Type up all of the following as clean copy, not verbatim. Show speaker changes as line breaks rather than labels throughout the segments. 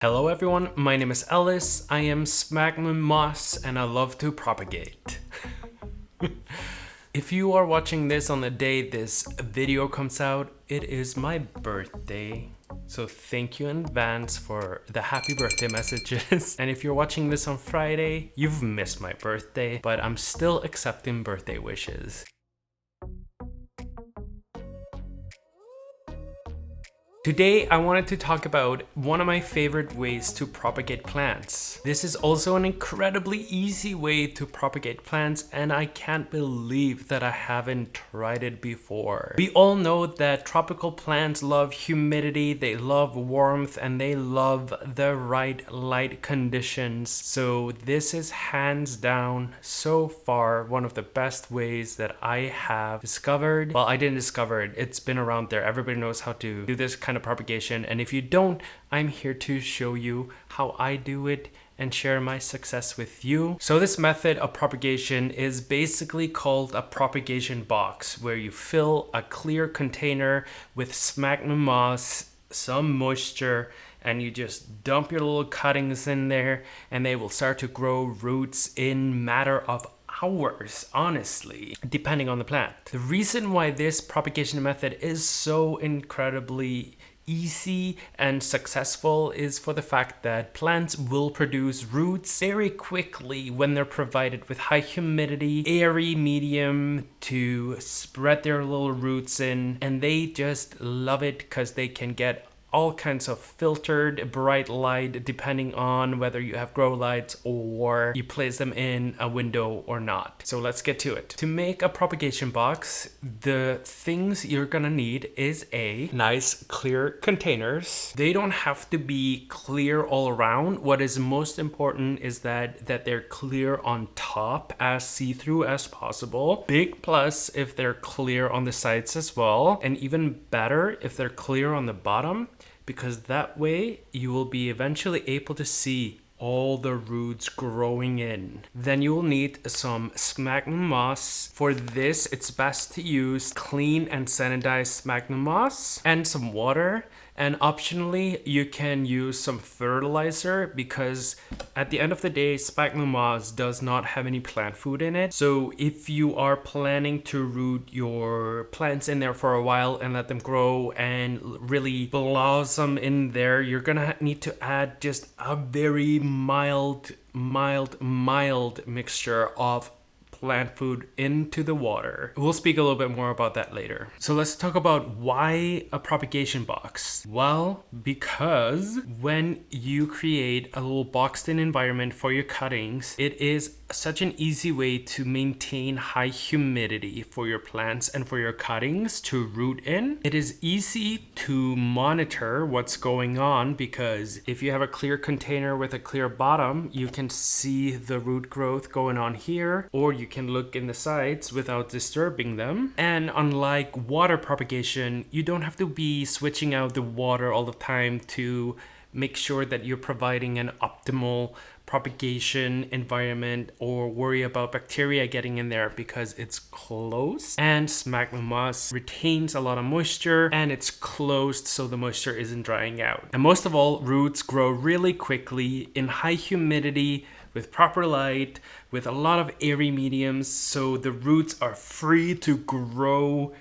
Hello everyone, my name is Elis, I am Sphagnum moss and I love to propagate. If you are watching this on the day this video comes out, it is my birthday. So thank you in advance for the happy birthday messages. And if you're watching this on Friday, you've missed my birthday, but I'm still accepting birthday wishes. Today, I wanted to talk about one of my favorite ways to propagate plants. This is also an incredibly easy way to propagate plants, and I can't believe that I haven't tried it before. We all know that tropical plants love humidity, they love warmth, and they love the right light conditions. So this is hands down, so far, one of the best ways that I have discovered. Well, I didn't discover it, it's been around there. Everybody knows how to do this kind of propagation, and if you don't, I'm here to show you how I do it and share my success with you. So this method of propagation is basically called a propagation box, where you fill a clear container with sphagnum moss, some moisture, and you just dump your little cuttings in there and they will start to grow roots in matter of hours, honestly, depending on the plant. The reason why this propagation method is so incredibly easy and successful is for the fact that plants will produce roots very quickly when they're provided with high humidity, airy medium to spread their little roots in, and they just love it because they can get all kinds of filtered bright light depending on whether you have grow lights or you place them in a window or not. So let's get to it. To make a propagation box, the things you're gonna need is a nice clear containers. They don't have to be clear all around. What is most important is that they're clear on top, as see-through as possible. Big plus if they're clear on the sides as well, and even better if they're clear on the bottom, because that way you will be eventually able to see all the roots growing in. Then you will need some sphagnum moss. For this, it's best to use clean and sanitized sphagnum moss and some water. And optionally, you can use some fertilizer, because at the end of the day, sphagnum moss does not have any plant food in it. So if you are planning to root your plants in there for a while and let them grow and really blossom in there, you're gonna need to add just a very mild mixture of plant food into the water. We'll speak a little bit more about that later. So let's talk about why a propagation box. Well, because when you create a little boxed-in environment for your cuttings, it is such an easy way to maintain high humidity for your plants and for your cuttings to root in. It is easy to monitor what's going on, because if you have a clear container with a clear bottom, you can see the root growth going on here, or you can look in the sides without disturbing them. And unlike water propagation, you don't have to be switching out the water all the time to make sure that you're providing an optimal propagation environment or worry about bacteria getting in there, because it's closed, and sphagnum moss retains a lot of moisture and it's closed, so the moisture isn't drying out. And most of all, roots grow really quickly in high humidity with proper light, with a lot of airy mediums, so the roots are free to grow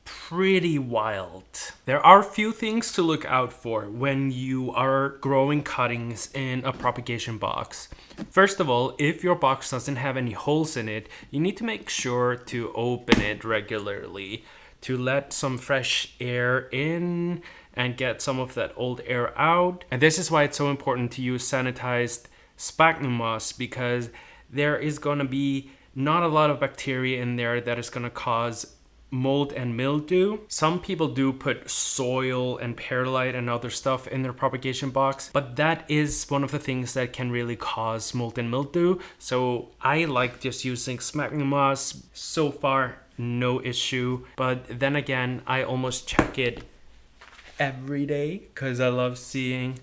pretty wild. There are a few things to look out for when you are growing cuttings in a propagation box. First of all, if your box doesn't have any holes in it, you need to make sure to open it regularly to let some fresh air in and get some of that old air out. And this is why it's so important to use sanitized sphagnum moss, because there is going to be not a lot of bacteria in there that is going to cause mold and mildew. Some people do put soil and perlite and other stuff in their propagation box, but that is one of the things that can really cause mold and mildew. So I like just using sphagnum moss. So far, no issue. But then again, I almost check it every day because I love seeing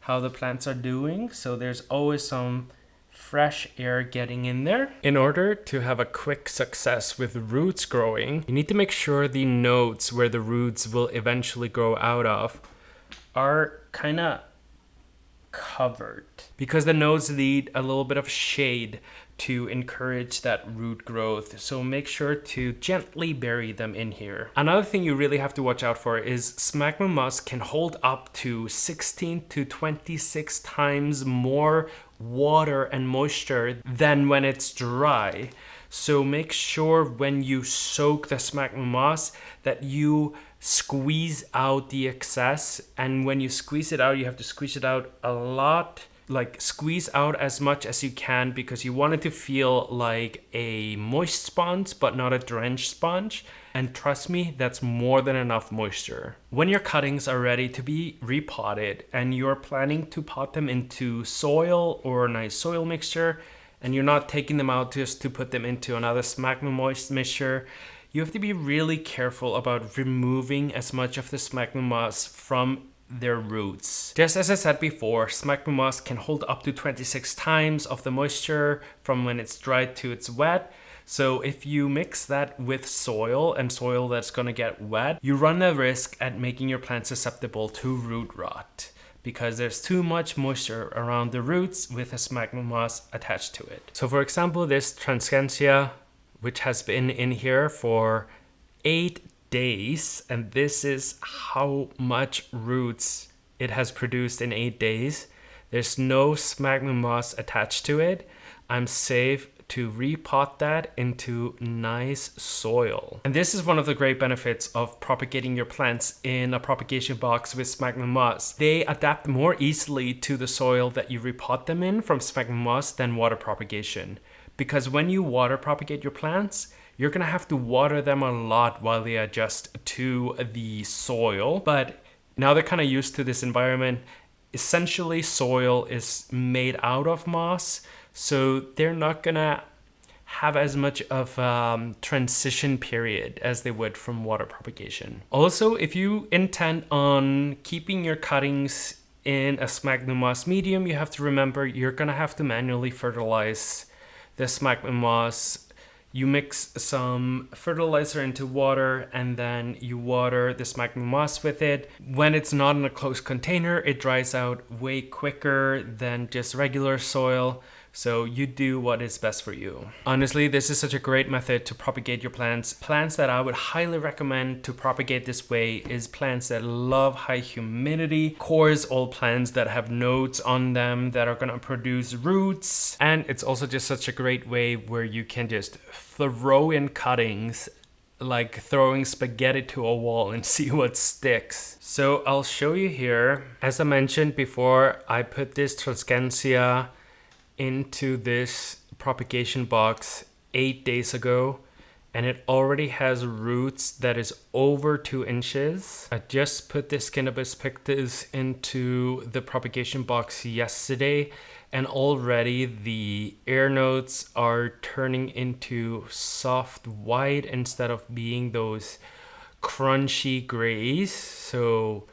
how the plants are doing. So there's always some fresh air getting in there. In order to have a quick success with roots growing, you need to make sure the nodes where the roots will eventually grow out of are kind of covered because the nodes need a little bit of shade to encourage that root growth. So make sure to gently bury them in here. Another thing you really have to watch out for is sphagnum moss can hold up to 16 to 26 times more water and moisture than when it's dry. So make sure when you soak the sphagnum moss that you squeeze out the excess, and when you squeeze it out, you have to squeeze it out a lot. Like squeeze out as much as you can because you want it to feel like a moist sponge but not a drenched sponge. And trust me, that's more than enough moisture. When your cuttings are ready to be repotted and you're planning to pot them into soil or a nice soil mixture, and you're not taking them out just to put them into another sphagnum moist mixture, you have to be really careful about removing as much of the sphagnum moss from their roots. Just as I said before, sphagnum moss can hold up to 26 times of the moisture from when it's dried to it's wet. So if you mix that with soil and soil that's gonna get wet, you run the risk at making your plant susceptible to root rot because there's too much moisture around the roots with a sphagnum moss attached to it. So for example, this transcentia, which has been in here for 8 days, and this is how much roots it has produced in 8 days. There's no sphagnum moss attached to it. I'm safe to repot that into nice soil. And this is one of the great benefits of propagating your plants in a propagation box with sphagnum moss. They adapt more easily to the soil that you repot them in from sphagnum moss than water propagation. Because when you water propagate your plants, you're gonna have to water them a lot while they adjust to the soil. But now they're kind of used to this environment. Essentially, soil is made out of moss, so they're not gonna have as much of a transition period as they would from water propagation. Also, if you intend on keeping your cuttings in a sphagnum moss medium, you have to remember you're gonna have to manually fertilize the sphagnum moss. You mix some fertilizer into water and then you water the sphagnum moss with it. When it's not in a closed container, it dries out way quicker than just regular soil. So you do what is best for you. Honestly, this is such a great method to propagate your plants. Plants that I would highly recommend to propagate this way is plants that love high humidity. Of course, all plants that have nodes on them that are gonna produce roots. And it's also just such a great way where you can just throw in cuttings like throwing spaghetti to a wall and see what sticks. So I'll show you here. As I mentioned before, I put this Transcentia into this propagation box 8 days ago, and it already has roots that is over 2 inches. I just put this Cannabis pictus into the propagation box yesterday, and already the air nodes are turning into soft white instead of being those crunchy grays. So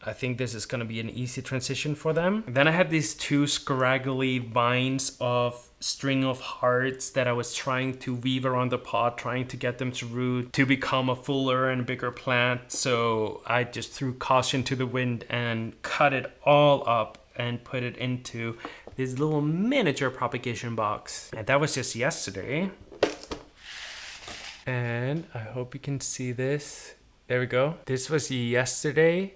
I think this is gonna be an easy transition for them. Then I had these 2 scraggly vines of string of hearts that I was trying to weave around the pot, trying to get them to root to become a fuller and bigger plant. So I just threw caution to the wind and cut it all up and put it into this little miniature propagation box. And that was just yesterday. And I hope you can see this. There we go. This was yesterday.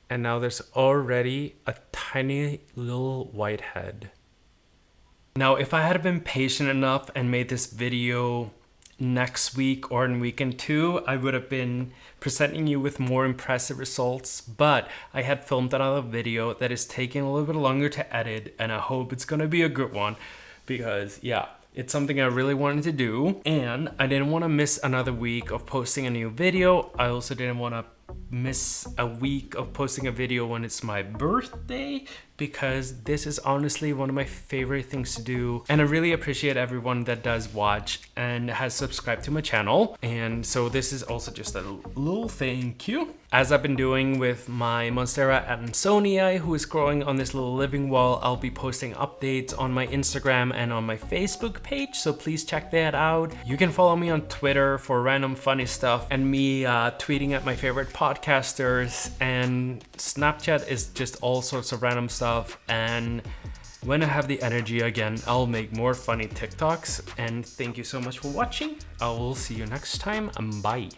And now there's already a tiny little white head. Now, if I had been patient enough and made this video next week or in weekend 2, I would have been presenting you with more impressive results. But I had filmed another video that is taking a little bit longer to edit, and I hope it's gonna be a good one because, yeah, it's something I really wanted to do. And I didn't want to miss another week of posting a new video. I also didn't want to miss a week of posting a video when it's my birthday, because this is honestly one of my favorite things to do, and I really appreciate everyone that does watch and has subscribed to my channel. And so this is also just a little thank you, as I've been doing with my Monstera Adansonii, who is growing on this little living wall. I'll be posting updates on my Instagram and on my Facebook page, so please check that out. You can follow me on Twitter for random funny stuff and me tweeting at my favorite podcast podcasters, and Snapchat is just all sorts of random stuff. And when I have the energy again, I'll make more funny TikToks. And thank you so much for watching. I will see you next time. Bye.